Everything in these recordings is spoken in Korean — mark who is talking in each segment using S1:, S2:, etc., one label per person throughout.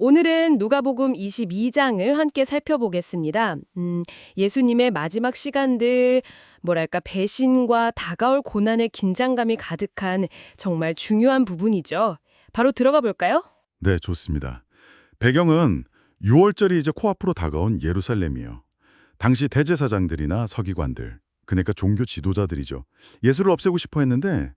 S1: 오늘은 누가복음 22장을 함께 살펴보겠습니다. 예수님의 마지막 시간들, 뭐랄까, 배신과 다가올 고난의 긴장감이 가득한 정말 중요한 부분이죠. 바로 들어가 볼까요?
S2: 네, 좋습니다. 배경은 6월절이 이제 코앞으로 다가온 예루살렘이에요. 당시 대제사장들이나 서기관들, 그러니까 종교 지도자들이죠. 예수를 없애고 싶어 했는데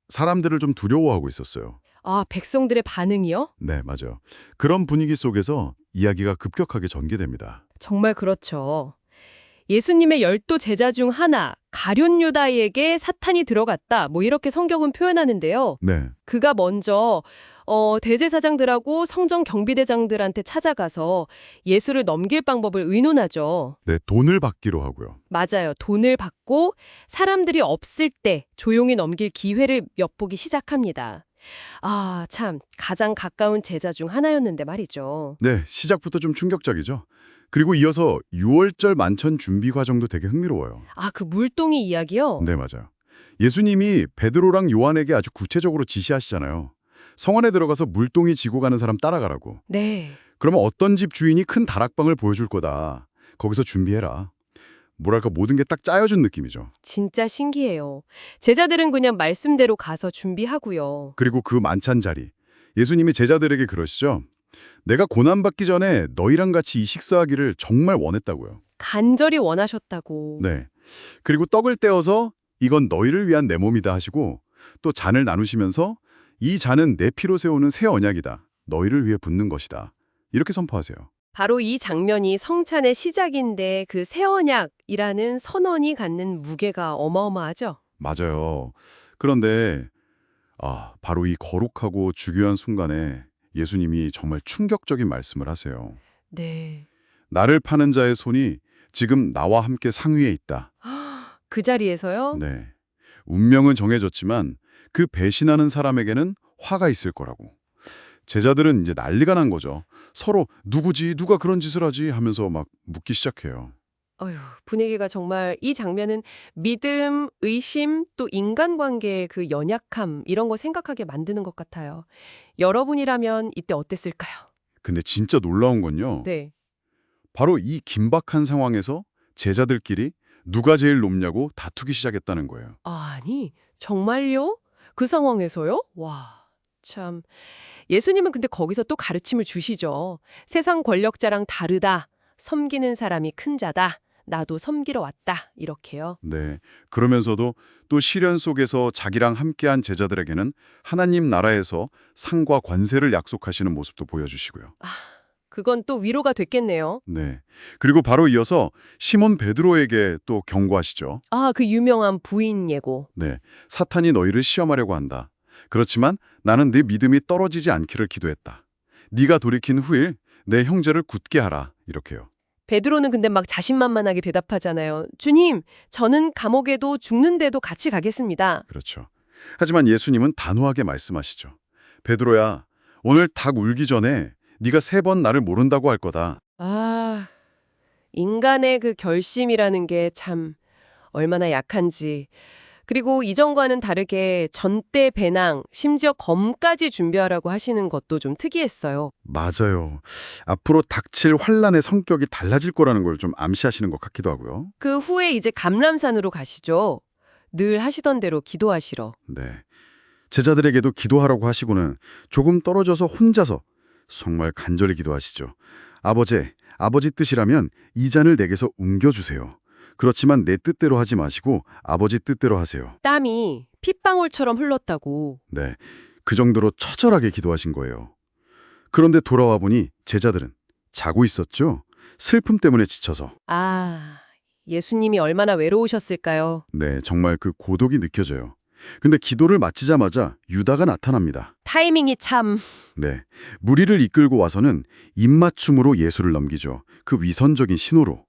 S2: 사람들을 좀 두려워하고 있었어요.
S1: 아, 백성들의 반응이요?
S2: 네, 맞아요. 그런 분위기 속에서 이야기가 급격하게 전개됩니다.
S1: 정말 그렇죠. 예수님의 12 제자 중 하나, 가룟 유다에게 사탄이 들어갔다. 뭐 이렇게 성경은 표현하는데요.
S2: 네,
S1: 그가 먼저 대제사장들하고 성전 경비대장들한테 찾아가서 예수를 넘길 방법을 의논하죠.
S2: 네, 돈을 받기로 하고요.
S1: 맞아요. 돈을 받고 사람들이 없을 때 조용히 넘길 기회를 엿보기 시작합니다. 아, 참, 가장 가까운 제자 중 하나였는데 말이죠.
S2: 네, 시작부터 좀 충격적이죠. 그리고 이어서 6월절 만찬 준비 과정도 되게 흥미로워요.
S1: 아, 그 물동이 이야기요?
S2: 네, 맞아요. 예수님이 베드로랑 요한에게 아주 구체적으로 지시하시잖아요. 성 안에 들어가서 물동이 지고 가는 사람 따라가라고.
S1: 네.
S2: 그러면 어떤 집 주인이 큰 다락방을 보여줄 거다. 거기서 준비해라. 뭐랄까 모든 게 딱 짜여준 느낌이죠.
S1: 진짜 신기해요. 제자들은 그냥 말씀대로 가서 준비하고요.
S2: 그리고 그 만찬 자리. 예수님이 제자들에게 그러시죠. 내가 고난받기 전에 너희랑 같이 이 식사하기를 정말 원했다고요.
S1: 간절히 원하셨다고.
S2: 네. 그리고 떡을 떼어서 이건 너희를 위한 내 몸이다 하시고 또 잔을 나누시면서 이 잔은 내 피로 세우는 새 언약이다. 너희를 위해 붓는 것이다. 이렇게 선포하세요.
S1: 바로 이 장면이 성찬의 시작인데 그 새 언약이라는 선언이 갖는 무게가 어마어마하죠.
S2: 맞아요. 그런데 바로 이 거룩하고 중요한 순간에 예수님이 정말 충격적인 말씀을 하세요.
S1: 네.
S2: 나를 파는 자의 손이 지금 나와 함께 상위에 있다.
S1: 그 자리에서요?
S2: 네. 운명은 정해졌지만 그 배신하는 사람에게는 화가 있을 거라고. 제자들은 이제 난리가 난 거죠. 서로 누구지, 누가 그런 짓을 하지 하면서 막 묻기 시작해요.
S1: 어휴, 분위기가 정말 이 장면은 믿음, 의심, 또 인간관계의 그 연약함 이런 거 생각하게 만드는 것 같아요. 여러분이라면 이때 어땠을까요?
S2: 근데 진짜 놀라운 건요.
S1: 네.
S2: 바로 이 긴박한 상황에서 제자들끼리 누가 제일 높냐고 다투기 시작했다는 거예요.
S1: 아니, 정말요? 그 상황에서요? 와, 참. 예수님은 근데 거기서 또 가르침을 주시죠. 세상 권력자랑 다르다. 섬기는 사람이 큰 자다. 나도 섬기러 왔다. 이렇게요.
S2: 네. 그러면서도 또 시련 속에서 자기랑 함께한 제자들에게는 하나님 나라에서 상과 관세를 약속하시는 모습도 보여주시고요.
S1: 그건 또 위로가 됐겠네요.
S2: 네. 그리고 바로 이어서 시몬 베드로에게 또 경고하시죠.
S1: 아, 그 유명한 부인 예고.
S2: 네. 사탄이 너희를 시험하려고 한다. 그렇지만 나는 네 믿음이 떨어지지 않기를 기도했다. 네가 돌이킨 후일 내 형제를 굳게 하라. 이렇게요.
S1: 베드로는 근데 막 자신만만하게 대답하잖아요. 주님, 저는 감옥에도 죽는데도 같이 가겠습니다.
S2: 그렇죠. 하지만 예수님은 단호하게 말씀하시죠. 베드로야, 오늘 닭 울기 전에 네가 3번 나를 모른다고 할 거다.
S1: 아, 인간의 그 결심이라는 게 참 얼마나 약한지. 그리고 이전과는 다르게 전대 배낭, 심지어 검까지 준비하라고 하시는 것도 좀 특이했어요.
S2: 맞아요. 앞으로 닥칠 환란의 성격이 달라질 거라는 걸 좀 암시하시는 것 같기도 하고요.
S1: 그 후에 이제 감람산으로 가시죠. 늘 하시던 대로 기도하시러.
S2: 네. 제자들에게도 기도하라고 하시고는 조금 떨어져서 혼자서 정말 간절히 기도하시죠. 아버지 뜻이라면 이 잔을 내게서 옮겨주세요. 그렇지만 내 뜻대로 하지 마시고 아버지 뜻대로 하세요.
S1: 땀이 핏방울처럼 흘렀다고.
S2: 네, 그 정도로 처절하게 기도하신 거예요. 그런데 돌아와 보니 제자들은 자고 있었죠? 슬픔 때문에 지쳐서.
S1: 아, 예수님이 얼마나 외로우셨을까요?
S2: 네, 정말 그 고독이 느껴져요. 근데 기도를 마치자마자 유다가 나타납니다.
S1: 타이밍이 참...
S2: 네, 무리를 이끌고 와서는 입맞춤으로 예수를 넘기죠. 그 위선적인 신호로.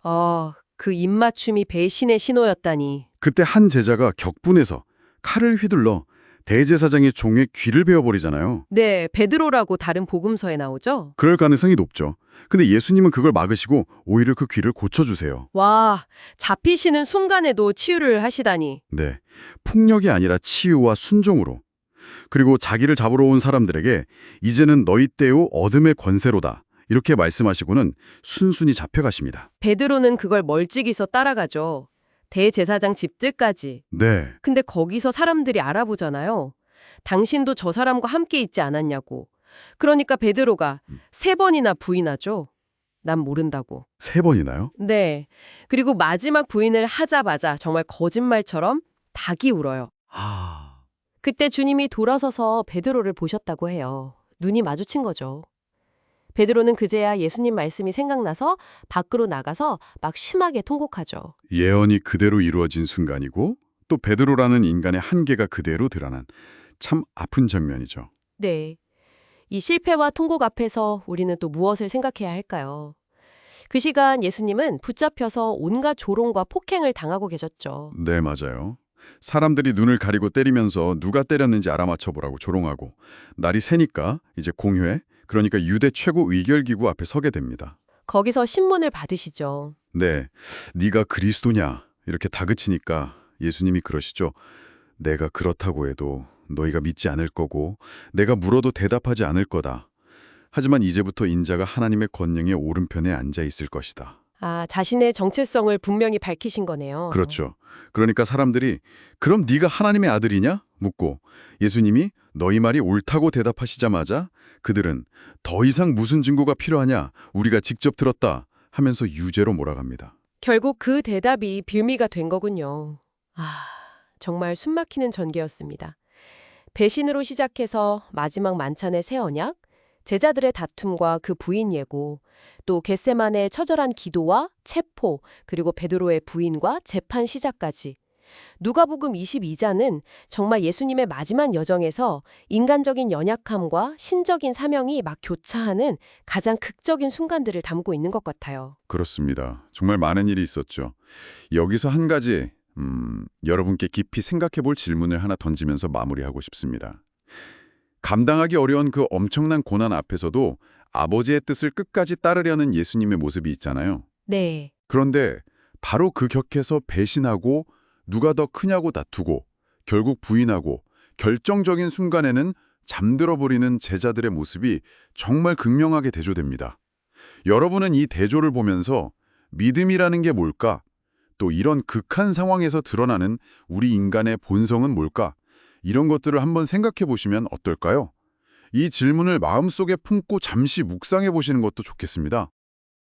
S1: 그 입맞춤이 배신의 신호였다니.
S2: 그때 한 제자가 격분해서 칼을 휘둘러 대제사장의 종의 귀를 베어버리잖아요.
S1: 네, 베드로라고 다른 복음서에 나오죠?
S2: 그럴 가능성이 높죠. 근데 예수님은 그걸 막으시고 오히려 그 귀를 고쳐주세요.
S1: 와, 잡히시는 순간에도 치유를 하시다니.
S2: 네, 폭력이 아니라 치유와 순종으로. 그리고 자기를 잡으러 온 사람들에게 이제는 너희 때요 어둠의 권세로다. 이렇게 말씀하시고는 순순히 잡혀가십니다.
S1: 베드로는 그걸 멀찍이서 따라가죠. 대제사장 집들까지.
S2: 네,
S1: 근데 거기서 사람들이 알아보잖아요. 당신도 저 사람과 함께 있지 않았냐고. 그러니까 베드로가 3번이나 부인하죠. 난 모른다고.
S2: 3번이나요?
S1: 네. 그리고 마지막 부인을 하자마자 정말 거짓말처럼 닭이 울어요.
S2: 아,
S1: 그때 주님이 돌아서서 베드로를 보셨다고 해요. 눈이 마주친 거죠. 베드로는 그제야 예수님 말씀이 생각나서 밖으로 나가서 막 심하게 통곡하죠.
S2: 예언이 그대로 이루어진 순간이고 또 베드로라는 인간의 한계가 그대로 드러난 참 아픈 장면이죠.
S1: 네. 이 실패와 통곡 앞에서 우리는 또 무엇을 생각해야 할까요? 그 시간 예수님은 붙잡혀서 온갖 조롱과 폭행을 당하고 계셨죠.
S2: 네, 맞아요. 사람들이 눈을 가리고 때리면서 누가 때렸는지 알아맞혀보라고 조롱하고 날이 새니까 이제 공회, 그러니까 유대 최고 의결기구 앞에 서게 됩니다.
S1: 거기서 신문을 받으시죠.
S2: 네, 네가 그리스도냐 이렇게 다그치니까 예수님이 그러시죠. 내가 그렇다고 해도 너희가 믿지 않을 거고 내가 물어도 대답하지 않을 거다. 하지만 이제부터 인자가 하나님의 권능의 오른편에 앉아 있을 것이다.
S1: 아, 자신의 정체성을 분명히 밝히신 거네요.
S2: 그렇죠. 그러니까 사람들이 그럼 네가 하나님의 아들이냐? 묻고 예수님이 너희 말이 옳다고 대답하시자마자 그들은 더 이상 무슨 증거가 필요하냐? 우리가 직접 들었다 하면서 유죄로 몰아갑니다.
S1: 결국 그 대답이 빌미가 된 거군요. 아, 정말 숨막히는 전개였습니다. 배신으로 시작해서 마지막 만찬의 새 언약, 제자들의 다툼과 그 부인 예고, 또 겟세마네의 처절한 기도와 체포, 그리고 베드로의 부인과 재판 시작까지. 누가복음 22장은 정말 예수님의 마지막 여정에서 인간적인 연약함과 신적인 사명이 막 교차하는 가장 극적인 순간들을 담고 있는 것 같아요.
S2: 그렇습니다. 정말 많은 일이 있었죠. 여기서 한 가지 여러분께 깊이 생각해 볼 질문을 하나 던지면서 마무리하고 싶습니다. 감당하기 어려운 그 엄청난 고난 앞에서도 아버지의 뜻을 끝까지 따르려는 예수님의 모습이 있잖아요.
S1: 네.
S2: 그런데 바로 그 격에서 배신하고 누가 더 크냐고 다투고 결국 부인하고 결정적인 순간에는 잠들어버리는 제자들의 모습이 정말 극명하게 대조됩니다. 여러분은 이 대조를 보면서 믿음이라는 게 뭘까? 또 이런 극한 상황에서 드러나는 우리 인간의 본성은 뭘까? 이런 것들을 한번 생각해 보시면 어떨까요? 이 질문을 마음속에 품고 잠시 묵상해 보시는 것도 좋겠습니다.